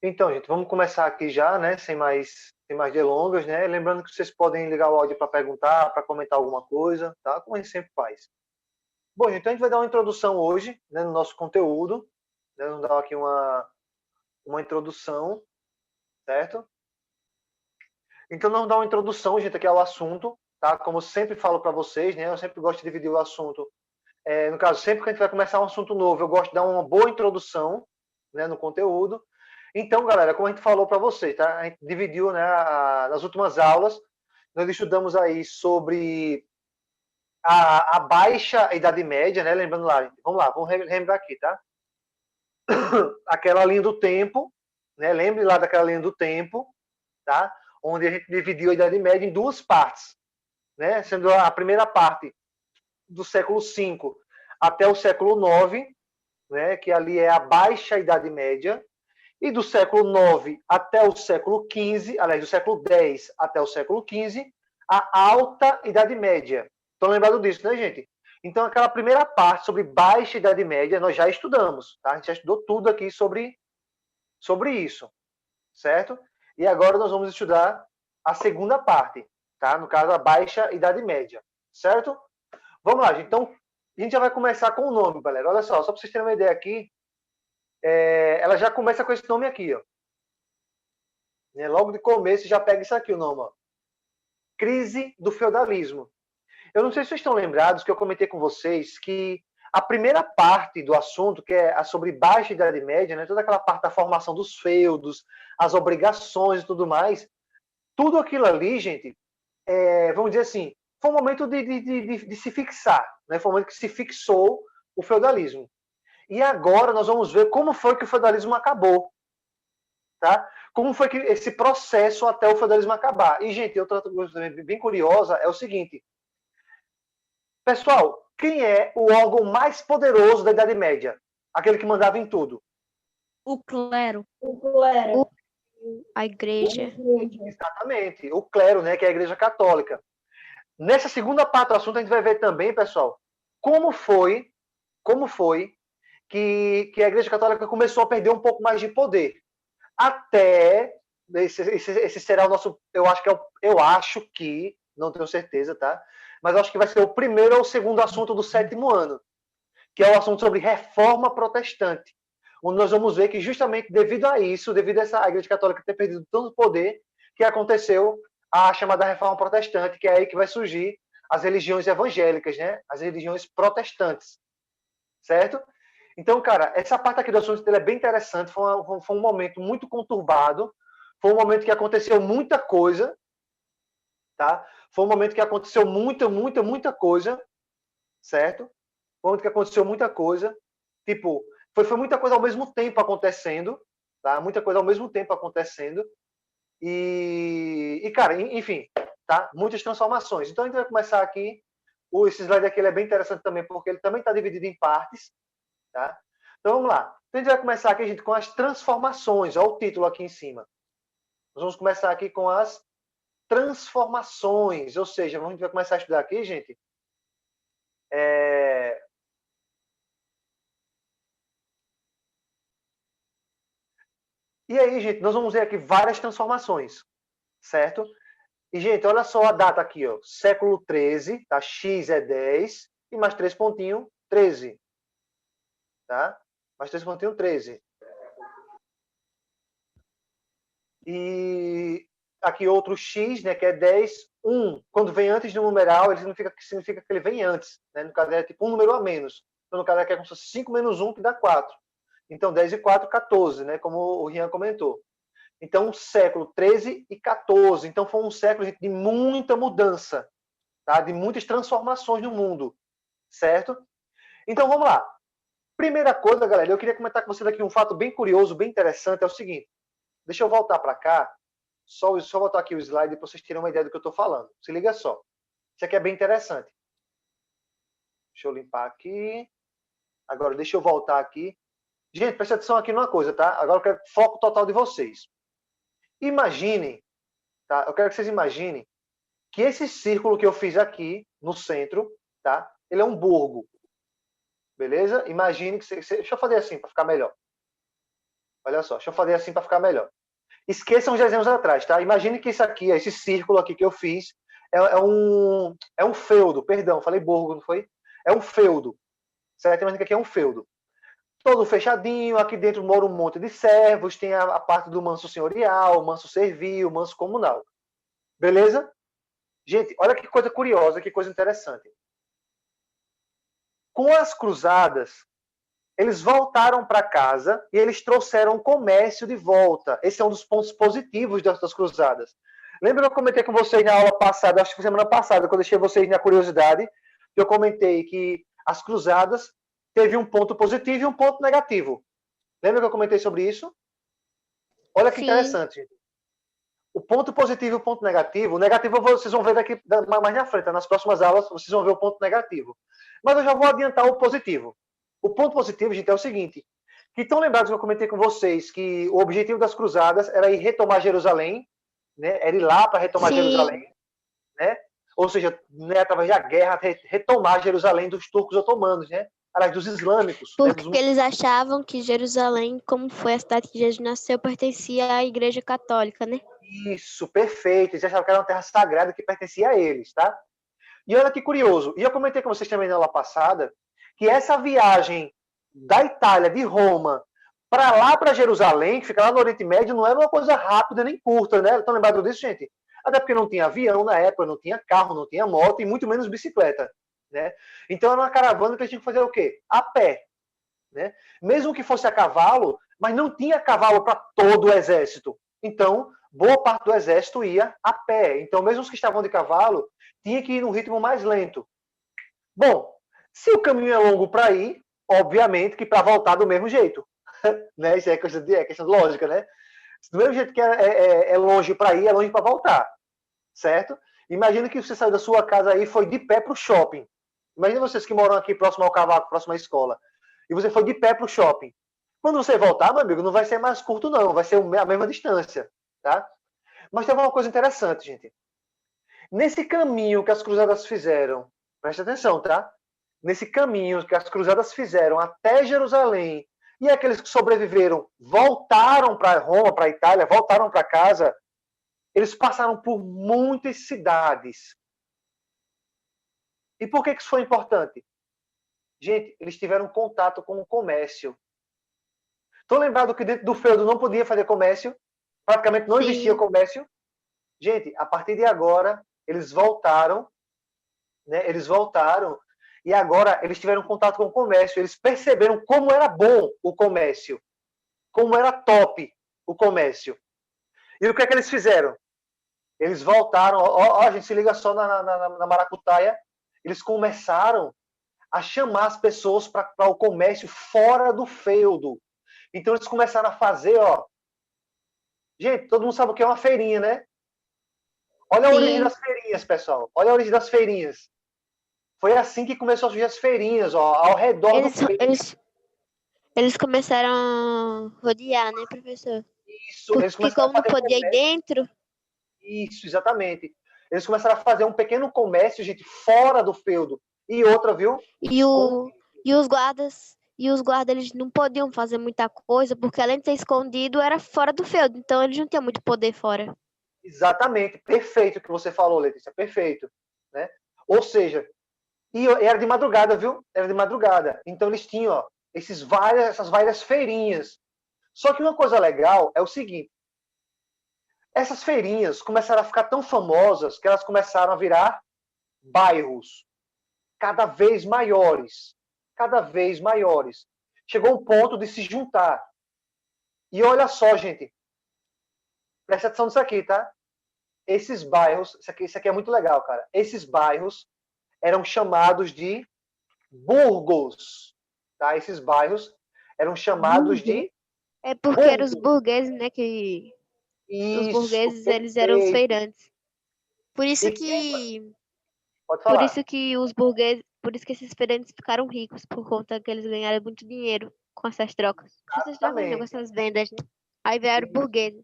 Então, gente, vamos começar aqui já, né? Sem mais delongas, né? Lembrando que vocês podem ligar o áudio para perguntar, para comentar alguma coisa, tá? Como a gente sempre faz. Bom, gente, então a gente vai dar uma introdução hoje, né, no nosso conteúdo, né? Vamos dar aqui uma introdução, certo? Então, nós vamos dar uma introdução, gente, aqui ao assunto, tá? Como eu sempre falo para vocês, né? Eu sempre gosto de dividir o assunto. No caso, sempre que a gente vai começar um assunto novo, eu gosto de dar uma boa introdução, né, no conteúdo. Então, galera, como a gente falou para vocês, tá? A gente dividiu, né, nas últimas aulas, nós estudamos aí sobre a baixa Idade Média, né? Lembrando lá, vamos lá, vamos lembrar aqui, tá? Aquela linha do tempo, né? Lembre lá daquela linha do tempo, tá? Onde a gente dividiu a Idade Média em duas partes, né? Sendo a primeira parte do século V até o século IX, né? Que ali é a baixa Idade Média, e do século IX até o século XV, aliás, do século X até o século XV, a alta Idade Média. Estão lembrados disso, né, gente? Então, aquela primeira parte sobre baixa Idade Média, nós já estudamos, tá? A gente já estudou tudo aqui sobre isso, certo? E agora nós vamos estudar a segunda parte, tá? No caso, a baixa Idade Média, certo? Vamos lá, gente. Então, a gente já vai começar com o nome, galera. Olha só para vocês terem uma ideia aqui, ela já começa com esse nome aqui, ó. Logo de começo já pega isso aqui o nome, ó. Crise do feudalismo. Eu não sei se vocês estão lembrados que eu comentei com vocês que a primeira parte do assunto, que é a sobre baixa Idade Média, né, toda aquela parte da formação dos feudos, as obrigações e tudo mais, tudo aquilo ali, gente, vamos dizer assim, foi um momento de se fixar, né? Foi um momento que se fixou o feudalismo. E agora nós vamos ver como foi que o feudalismo acabou. Tá? Como foi que esse processo até o feudalismo acabar? E, gente, outra coisa bem curiosa é o seguinte. Pessoal, quem é o órgão mais poderoso da Idade Média? Aquele que mandava em tudo. O clero. A igreja. Exatamente. O clero, né, que é a Igreja Católica. Nessa segunda parte do assunto, a gente vai ver também, pessoal, como foi que a Igreja Católica começou a perder um pouco mais de poder. Até esse será o nosso, eu acho que, não tenho certeza, tá? Mas eu acho que vai ser o primeiro ou o segundo assunto do 7º ano, que é o assunto sobre reforma protestante, onde nós vamos ver que justamente devido a isso, devido a essa Igreja Católica ter perdido tanto poder, que aconteceu a chamada reforma protestante, que é aí que vai surgir as religiões evangélicas, né? As religiões protestantes, certo? Então, cara, essa parte aqui do assunto dele é bem interessante. Foi um momento muito conturbado. Foi um momento que aconteceu muita coisa, tá? Foi um momento que aconteceu muita coisa, certo? Foi um momento que aconteceu muita coisa. Tipo, foi muita coisa ao mesmo tempo acontecendo, tá? Muita coisa ao mesmo tempo acontecendo. Cara, enfim, tá? Muitas transformações. Então, a gente vai começar aqui. Esse slide aqui ele é bem interessante também, porque ele também está dividido em partes. Tá? Então vamos lá. Então, a gente vai começar aqui, gente, com as transformações. Olha o título aqui em cima. Nós vamos começar aqui com as transformações. Ou seja, a gente vai começar a estudar aqui, gente. E aí, gente, nós vamos ver aqui várias transformações, certo? E, gente, olha só a data aqui, ó. Século XIII, tá? X é 10 e mais 3 pontinho, 13. Tá? Mais 3 pontinho, 13. E aqui outro X, né, que é 10, 1. Quando vem antes do numeral, ele significa que ele vem antes. Né? No caso, é tipo um número a menos. Então, no caso, aqui é como se fosse 5 menos 1, que dá 4. Então, 10 e 4, 14, né? Como o Rian comentou. Então, século 13 e 14. Então, foi um século, gente, de muita mudança, tá? De muitas transformações no mundo, certo? Então, vamos lá. Primeira coisa, galera, eu queria comentar com vocês aqui um fato bem curioso, bem interessante, é o seguinte. Deixa eu voltar para cá, só voltar aqui o slide para vocês terem uma ideia do que eu estou falando. Se liga só. Isso aqui é bem interessante. Deixa eu limpar aqui. Agora, deixa eu voltar aqui. Gente, presta atenção aqui numa coisa, tá? Agora eu quero foco total de vocês. Imaginem, tá? Eu quero que vocês imaginem que esse círculo que eu fiz aqui no centro, tá? Ele é um burgo. Beleza? Imagine que deixa eu fazer assim para ficar melhor. Olha só, deixa eu fazer assim para ficar melhor. Esqueçam os desenhos atrás, tá? Imagine que isso aqui, esse círculo aqui que eu fiz, é um feudo, perdão, falei burgo, não foi? É um feudo. Certo? Imagina que aqui é um feudo. Todo fechadinho, aqui dentro mora um monte de servos, tem a parte do manso senhorial, manso servil, manso comunal. Beleza? Gente, olha que coisa curiosa, que coisa interessante. Com as cruzadas, eles voltaram para casa e eles trouxeram o comércio de volta. Esse é um dos pontos positivos das cruzadas. Lembra que eu comentei com vocês na aula passada, acho que foi semana passada, quando eu deixei vocês na curiosidade, que eu comentei que as cruzadas teve um ponto positivo e um ponto negativo. Lembra que eu comentei sobre isso? Olha que interessante. O ponto positivo e o ponto negativo. O negativo vocês vão ver daqui mais na frente. Nas próximas aulas vocês vão ver o ponto negativo. Mas eu já vou adiantar o positivo. O ponto positivo, gente, é o seguinte. Que estão lembrados que eu comentei com vocês que o objetivo das cruzadas era ir retomar Jerusalém, né? Era ir lá para retomar Jerusalém, né? Ou seja, né, através da guerra, retomar Jerusalém dos turcos otomanos, né? Aliás, dos islâmicos. Porque eles achavam que Jerusalém, como foi a cidade que Jesus nasceu, pertencia à Igreja Católica, né? Isso, perfeito. Eles achavam que era uma terra sagrada que pertencia a eles, tá? E olha que curioso. E eu comentei com vocês também na aula passada que essa viagem da Itália, de Roma, para lá, para Jerusalém, que fica lá no Oriente Médio, não era uma coisa rápida nem curta, né? Estão lembrados disso, gente? Até porque não tinha avião na época, não tinha carro, não tinha moto e muito menos bicicleta, né? Então era uma caravana que eles tinham que fazer o quê? A pé, né? Mesmo que fosse a cavalo, mas não tinha cavalo para todo o exército. Então, boa parte do exército ia a pé. Então, mesmo os que estavam de cavalo, tinha que ir num ritmo mais lento. Bom, se o caminho é longo para ir, obviamente que para voltar do mesmo jeito. Né? Isso é questão de lógica, né? Do mesmo jeito que é longe para ir, é longe para voltar. Certo? Imagina que você saiu da sua casa aí e foi de pé para o shopping. Imagina vocês que moram aqui próximo ao cavaco, próximo à escola. E você foi de pé para o shopping. Quando você voltar, meu amigo, não vai ser mais curto, não. Vai ser a mesma distância. Tá? Mas tem uma coisa interessante, gente. Nesse caminho que as cruzadas fizeram, presta atenção, tá? Nesse caminho que as cruzadas fizeram até Jerusalém, e aqueles que sobreviveram voltaram para Roma, para a Itália, voltaram para casa, eles passaram por muitas cidades. E por que isso foi importante? Gente, eles tiveram contato com o comércio. Estão lembrados que dentro do feudo não podia fazer comércio? Praticamente não existia comércio? Gente, a partir de agora, eles voltaram, né? Eles voltaram e agora eles tiveram contato com o comércio. Eles perceberam como era bom o comércio, como era top o comércio. E o que é que eles fizeram? Eles voltaram, a gente se liga só na maracutaia, eles começaram a chamar as pessoas para o comércio fora do feudo. Então eles começaram a fazer, ó. Gente, todo mundo sabe o que é uma feirinha, né? Olha a origem das feirinhas, pessoal. Olha a origem das feirinhas. Foi assim que começou a surgir as feirinhas, ó, ao redor do feudo. Eles começaram a rodear, né, professor? Isso, eles Porque como não podia ir dentro. Isso, exatamente. Eles começaram a fazer um pequeno comércio, gente, fora do feudo. E outra, viu? E os guardas, eles não podiam fazer muita coisa, porque além de ser escondido, era fora do feudo. Então eles não tinham muito poder fora. Exatamente, perfeito o que você falou, Letícia, perfeito, né? Ou seja, e era de madrugada, viu? Era de madrugada. Então eles tinham, ó, essas várias feirinhas. Só que uma coisa legal é o seguinte: essas feirinhas começaram a ficar tão famosas que elas começaram a virar bairros cada vez maiores, cada vez maiores. Chegou um ponto de se juntar. E olha só, gente, presta atenção nisso aqui, tá? Esses bairros, isso aqui é muito legal, cara. Esses bairros eram chamados de burgos, tá? Esses bairros eram chamados de É porque eram os burgueses, né, que os burgueses, eles eram os feirantes. Por isso que os burgueses, por isso que esses feirantes ficaram ricos, por conta que eles ganharam muito dinheiro com essas trocas. Essas trocas não, com essas vendas, né? Aí vieram burgueses.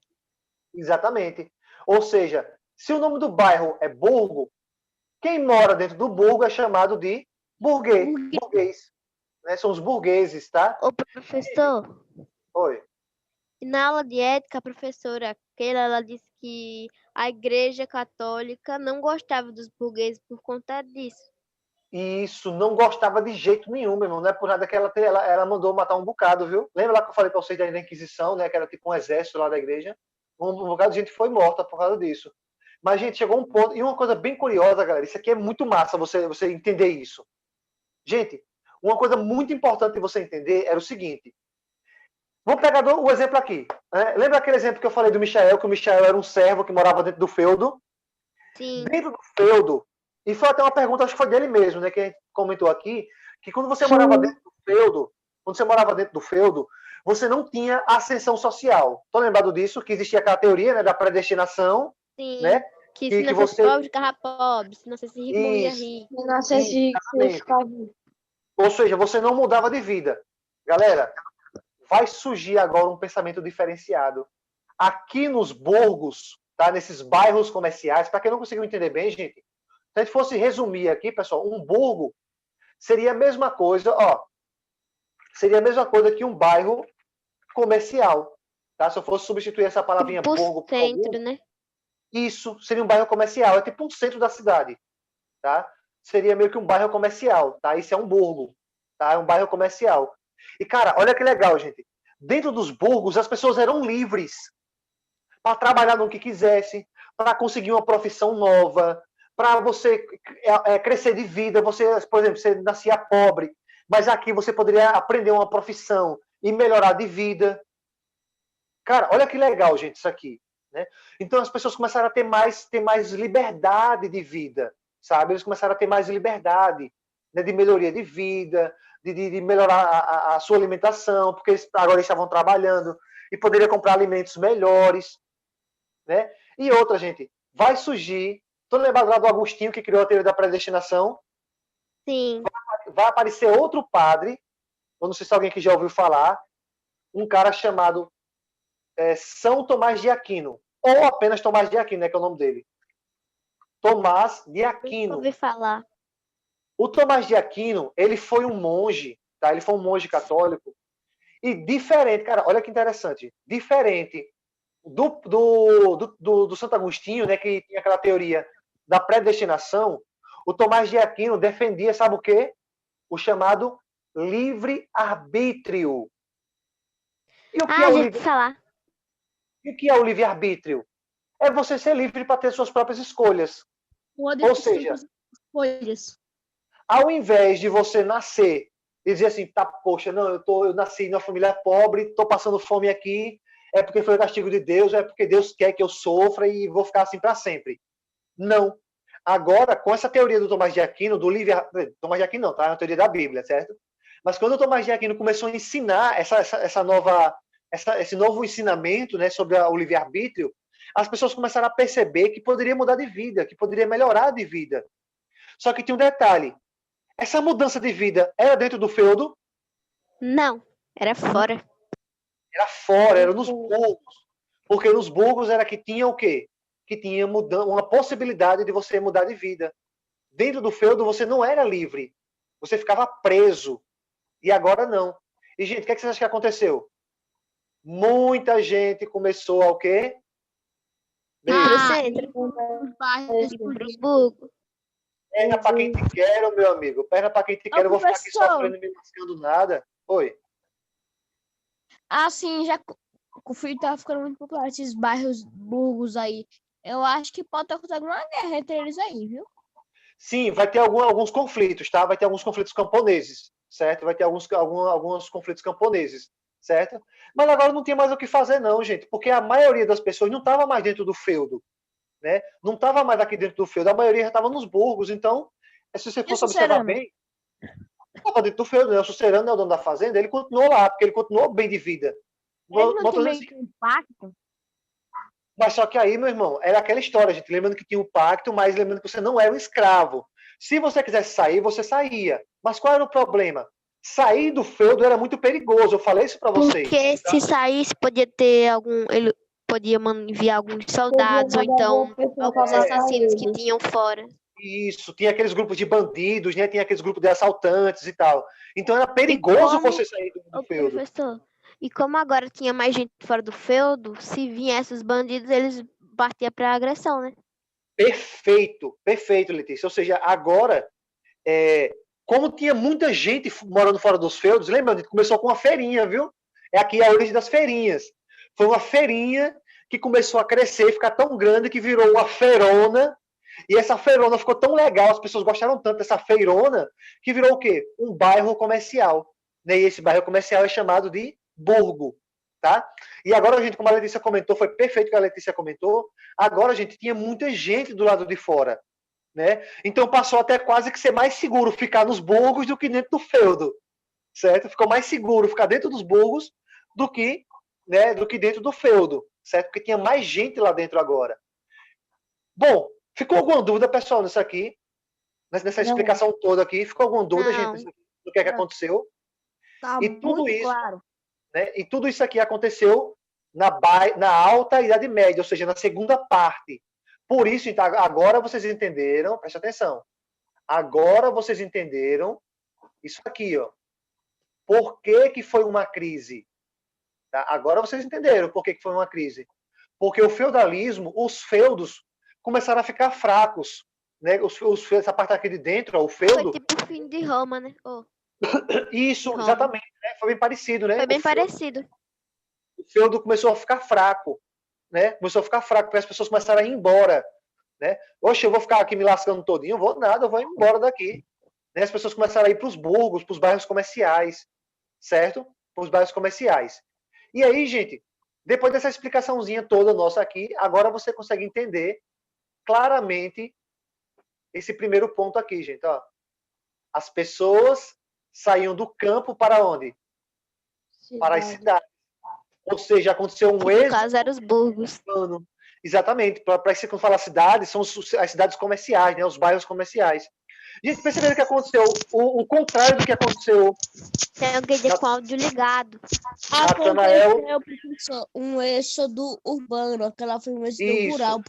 Exatamente. Ou seja, se o nome do bairro é burgo, quem mora dentro do burgo é chamado de burguês. Né? São os burgueses, tá? Ô, professor. Oi. E na aula de ética, a professora Keila, ela disse que a Igreja Católica não gostava dos burgueses por conta disso. E isso, não gostava de jeito nenhum, meu irmão. Não é por nada que ela mandou matar um bocado, viu? Lembra lá que eu falei para vocês da Inquisição, né? Que era tipo um exército lá da igreja? Um bocado de gente foi morta por causa disso. Mas, gente, chegou um ponto. E uma coisa bem curiosa, galera. Isso aqui é muito massa você entender isso. Gente, uma coisa muito importante você entender era o seguinte. Vamos pegar o exemplo aqui. Né? Lembra aquele exemplo que eu falei do Michael, que o Michael era um servo que morava dentro do feudo? Sim. Dentro do feudo, e foi até uma pergunta, acho que foi dele mesmo, né, que a gente comentou aqui, que quando você morava dentro do feudo, você não tinha ascensão social. Tô lembrado disso, que existia aquela teoria, né, da predestinação, Sim, né? que se nascesse pobre, ficava pobre, se nascesse rico, morria rico. Se nascesse rico, você ficava rico. Ou seja, você não mudava de vida. Galera, vai surgir agora um pensamento diferenciado. Aqui nos burgos, tá, nesses bairros comerciais, para quem não conseguiu entender bem, gente, se a gente fosse resumir aqui, pessoal, um burgo seria a mesma coisa, ó, seria a mesma coisa que um bairro comercial, tá? Se eu fosse substituir essa palavrinha Tipo burgo por centro, algum, né? isso seria um bairro comercial, é tipo um centro da cidade, tá? Seria meio que um bairro comercial, tá? Isso é um burgo, tá? É um bairro comercial. E cara, olha que legal, gente. Dentro dos burgos, as pessoas eram livres para trabalhar no que quisesse, para conseguir uma profissão nova, para você crescer de vida. Você, por exemplo, você nascia pobre, mas aqui você poderia aprender uma profissão e melhorar de vida. Cara, olha que legal, gente, isso aqui. Né? Então as pessoas começaram a ter mais liberdade de vida, sabe? Eles começaram a ter mais liberdade, né, de melhoria de vida, de melhorar a sua alimentação, porque eles agora estavam trabalhando e poderiam comprar alimentos melhores. Né? E outra, gente, vai surgir. Tô lembrado lá do Agostinho, que criou a teoria da predestinação? Sim. Vai aparecer outro padre, eu não sei se alguém que já ouviu falar, um cara chamado São Tomás de Aquino, ou apenas Tomás de Aquino, né, que é o nome dele. Tomás de Aquino. Ouvi falar. O Tomás de Aquino, ele foi um monge, tá? Ele foi um monge católico. E diferente, cara, olha que interessante. Diferente do Santo Agostinho, né, que tinha aquela teoria da predestinação, o Tomás de Aquino defendia, sabe o quê? O chamado livre-arbítrio. E o que é o livre... falar. E o que é o livre-arbítrio? É você ser livre para ter suas próprias escolhas. Ou seja, ao invés de você nascer e dizer assim, tá, poxa, não, eu nasci numa família pobre, estou passando fome aqui, é porque foi o castigo de Deus, é porque Deus quer que eu sofra e vou ficar assim para sempre. Não. Agora, com essa teoria do Tomás de Aquino, do livre... Tomás de Aquino não, tá? É uma teoria da Bíblia, certo? Mas quando o Tomás de Aquino começou a ensinar esse novo ensinamento, né, sobre o livre-arbítrio, as pessoas começaram a perceber que poderia mudar de vida, que poderia melhorar de vida. Só que tinha um detalhe. Essa mudança de vida era dentro do feudo? Não, era fora. Era fora, era nos burgos. Porque nos burgos era que tinha o quê? Que tinha uma possibilidade de você mudar de vida. Dentro do feudo você não era livre. Você ficava preso. E agora não. E, gente, o que, é que vocês acham que aconteceu? Muita gente começou a o quê? Pros burgos. Perna pra quem te quer, meu amigo. Perna pra quem te quer, eu vou ficar aqui sofrendo e me lascando nada. Oi. Assim, já o filho tá ficando muito popular, esses bairros burgos aí. Eu acho que pode acontecer alguma guerra entre eles aí, viu? Sim, vai ter alguns conflitos, tá? Vai ter alguns conflitos camponeses, certo? Vai ter alguns conflitos camponeses, certo? Mas agora não tinha mais o que fazer, não, gente, porque a maioria das pessoas não estava mais dentro do feudo, né? Não estava mais aqui dentro do feudo, a maioria já estava nos burgos, então, se você fosse observar bem, estava dentro do feudo, né? O sucerano é o dono da fazenda, ele continuou lá, porque ele continuou bem de vida. Ele não tem meio que um pacto? Mas só que aí, meu irmão, era aquela história, gente. Lembrando que tinha um pacto, mas lembrando que você não era um escravo. Se você quisesse sair, você saía. Mas qual era o problema? Sair do feudo era muito perigoso. Eu falei isso para vocês. Porque tá? Se saísse, podia ter algum... Ele podia enviar alguns soldados, ou então alguns assassinos que tinham fora. Isso, tinha aqueles grupos de bandidos, né? Tinha aqueles grupos de assaltantes e tal. Então era perigoso você sair do feudo. Professor, E como agora tinha mais gente fora do feudo, se viessem os bandidos, eles partiam para agressão, né? Perfeito, perfeito, Letícia. Ou seja, agora, como tinha muita gente morando fora dos feudos, lembra? A gente começou com uma feirinha, viu? É aqui a origem das feirinhas. Foi uma feirinha que começou a crescer e ficar tão grande que virou uma feirona. E essa feirona ficou tão legal, as pessoas gostaram tanto dessa feirona, que virou o quê? Um bairro comercial. E esse bairro comercial é chamado de Burgo. Tá? E agora, gente, como a Letícia comentou, foi perfeito o que a Letícia comentou, agora, gente, tinha muita gente do lado de fora. Né? Então passou até quase que ser mais seguro ficar nos burgos do que dentro do feudo. Certo? Ficou mais seguro ficar dentro dos burgos do que, né, do que dentro do feudo. Certo? Porque tinha mais gente lá dentro agora. Bom, ficou alguma dúvida, pessoal, nisso aqui? Nessa explicação toda aqui? Ficou alguma dúvida, gente, do que é que aconteceu? Tá E tudo isso, claro. né, e tudo isso aqui aconteceu na alta Idade Média, ou seja, na segunda parte. Por isso, então, agora vocês entenderam, preste atenção, agora vocês entenderam isso aqui, ó. Por que foi uma crise? Tá? Agora vocês entenderam por que foi uma crise. Porque o feudalismo, os feudos, começaram a ficar fracos. Né? Essa parte aqui de dentro, ó, o feudo... Foi tipo o fim de Roma, né? Isso, exatamente. Né? Foi bem parecido, né? Foi bem parecido. O feudo começou a ficar fraco. Né? Começou a ficar fraco, porque as pessoas começaram a ir embora. Né? Oxe, eu vou ficar aqui me lascando todinho? Vou nada, eu vou embora daqui. Né? As pessoas começaram a ir para os burgos, para os bairros comerciais. Certo? Para os bairros comerciais. E aí, gente, depois dessa explicaçãozinha toda nossa aqui, agora você consegue entender claramente esse primeiro ponto aqui, gente. Ó. As pessoas saíam do campo para onde? Para as cidades. Ou seja, aconteceu um êxodo. No caso, eram os burgos. Exatamente. Para isso que eu falo cidades, são as cidades comerciais, né? Os bairros comerciais. Gente, perceberam que aconteceu o contrário do que aconteceu. Tem alguém com áudio ligado. Natanael, professor, um êxodo urbano, aquela foi um êxodo rural.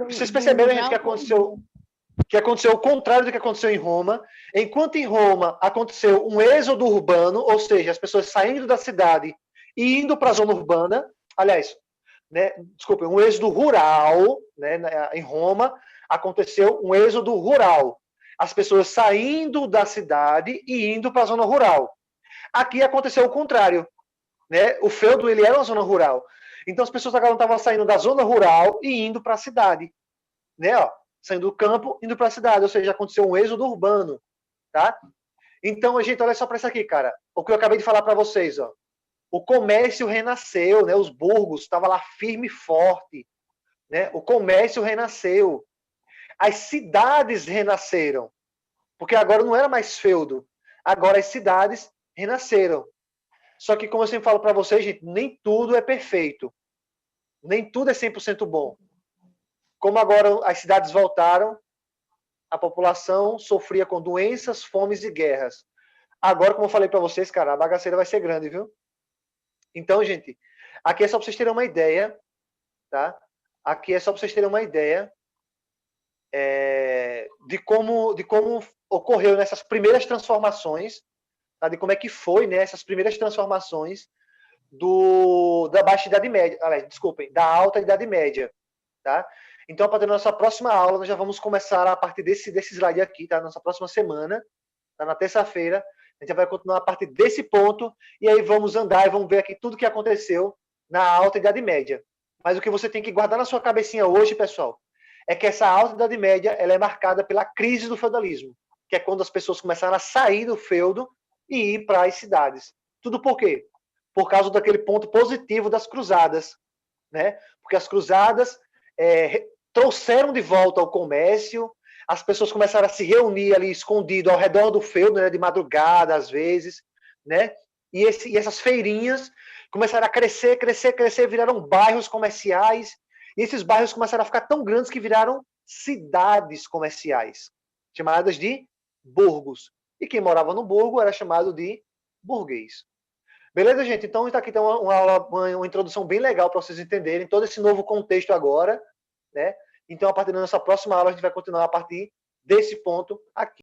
Vocês perceberam, gente, que aconteceu o contrário do que aconteceu em Roma. Enquanto em Roma aconteceu um êxodo urbano, ou seja, as pessoas saindo da cidade e indo para a zona urbana, aliás, né, desculpa, um êxodo rural, né, em Roma aconteceu um êxodo rural. As pessoas saindo da cidade e indo para a zona rural. Aqui aconteceu o contrário. Né? O feudo ele era uma zona rural. Então as pessoas agora estavam saindo da zona rural e indo para a cidade. Né? Ó, saindo do campo, indo para a cidade. Ou seja, aconteceu um êxodo urbano. Tá? Então, gente, olha só para isso aqui, cara. O que eu acabei de falar para vocês. Ó. O comércio renasceu, né? Os burgos estavam lá firme e forte. Né? O comércio renasceu. As cidades renasceram. Porque agora não era mais feudo. Agora as cidades renasceram. Só que, como eu sempre falo para vocês, gente, nem tudo é perfeito. Nem tudo é 100% bom. Como agora as cidades voltaram, a população sofria com doenças, fomes e guerras. Agora, como eu falei para vocês, cara, a bagaceira vai ser grande, viu? Então, gente, aqui é só para vocês terem uma ideia, tá? Aqui é só para vocês terem uma ideia de como ocorreu nessas primeiras transformações, tá? De como é que foi, né, essas primeiras transformações da Baixa Idade Média, desculpem, da Alta Idade Média, tá? Então, a partir da nossa próxima aula, nós já vamos começar a partir desse slide aqui, tá? Nossa próxima semana, tá? Na terça-feira, a gente já vai continuar a partir desse ponto, e aí vamos andar e vamos ver aqui tudo o que aconteceu na Alta Idade Média. Mas o que você tem que guardar na sua cabecinha hoje, pessoal, é que essa Alta Idade Média ela é marcada pela crise do feudalismo, que é quando as pessoas começaram a sair do feudo e ir para as cidades. Tudo por quê? Por causa daquele ponto positivo das cruzadas, né? Porque as cruzadas trouxeram de volta o comércio, as pessoas começaram a se reunir ali escondido ao redor do feudo, né? De madrugada às vezes, né? E essas feirinhas começaram a crescer, viraram bairros comerciais, e esses bairros começaram a ficar tão grandes que viraram cidades comerciais, chamadas de burgos. E quem morava no burgo era chamado de burguês. Beleza, gente? Então, está aqui uma introdução bem legal para vocês entenderem todo esse novo contexto agora, né? Então, a partir da nossa próxima aula, a gente vai continuar a partir desse ponto aqui.